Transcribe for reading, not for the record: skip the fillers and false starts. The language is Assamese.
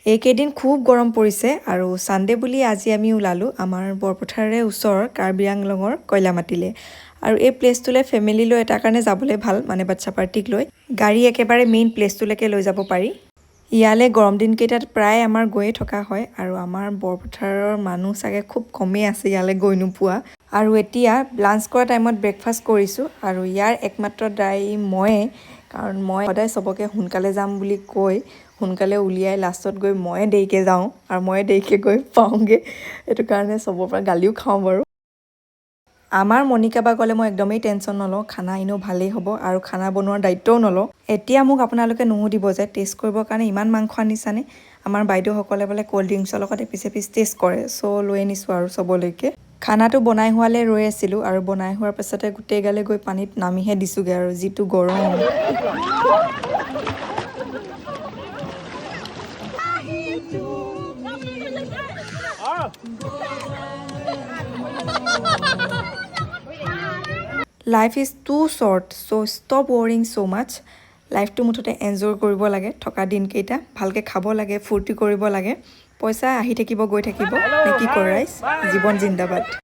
এইকেইদিন খুব গৰম পৰিছে আৰু সানডে বুলি আজি আমি ওলালোঁ আমাৰ বৰপথাৰৰে ওচৰৰ কাৰ্বি আংলঙৰ কয়লামাটিলৈ আৰু এই প্লেচটোলৈ ফেমিলি লৈ এটা কাৰণে যাবলৈ ভাল মানে বাচ্চা পাৰ্টিক লৈ গাড়ী একেবাৰে মেইন প্লেচটোলৈকে লৈ যাব পাৰি ইয়ালৈ গৰম দিনকেইটাত প্ৰায় আমাৰ গৈয়ে থকা হয় আৰু আমাৰ বৰপথাৰৰ মানুহ চাগে খুব কমেই আছে ইয়ালৈ গৈ নোপোৱা আৰু এতিয়া লাঞ্চ কৰা টাইমত ব্ৰেকফাষ্ট কৰিছোঁ আৰু ইয়াৰ একমাত্ৰ দায়ী ময়ে কাৰণ মই সদায় চবকে সোনকালে যাম বুলি কৈ সোনকালে উলিয়াই লাষ্টত গৈ ময়ে দেৰিকৈ যাওঁ আৰু ময়ে দেৰিকৈ গৈ পাওঁগৈ এইটো কাৰণে চবৰ পৰা গালিও খাওঁ বাৰু আমাৰ মনিকা বা গ'লে মই একদমেই টেনশ্যন নলওঁ খানা এনেও ভালেই হ'ব আৰু খানা বনোৱাৰ দায়িত্বও নলওঁ এতিয়া মোক আপোনালোকে নুসুধিব যে টেষ্ট কৰিবৰ কাৰণে ইমান মাংস আনিছানে আমাৰ বাইদেউসকলে বোলে ক'ল্ড ড্ৰিংকছৰ লগত এপিচ এপিচ টেষ্ট কৰে চ' লৈ আনিছোঁ আৰু চবলৈকে খানাটো বনাই হোৱালৈ ৰৈ আছিলোঁ আৰু বনাই হোৱাৰ পাছতে গোটেই গালে গৈ পানীত নামিহে দিছোঁগৈ আৰু যিটো গৰম life is too short so' stop worrying so' much লাইফটো মুঠতে এনজয় কৰিব লাগে থকা দিনকেইটা ভালকৈ খাব লাগে ফূৰ্তি কৰিব লাগে পইচা আহি থাকিব গৈ থাকিব নে কি কৰ ৰাইজ জীৱন জিন্দাবাদ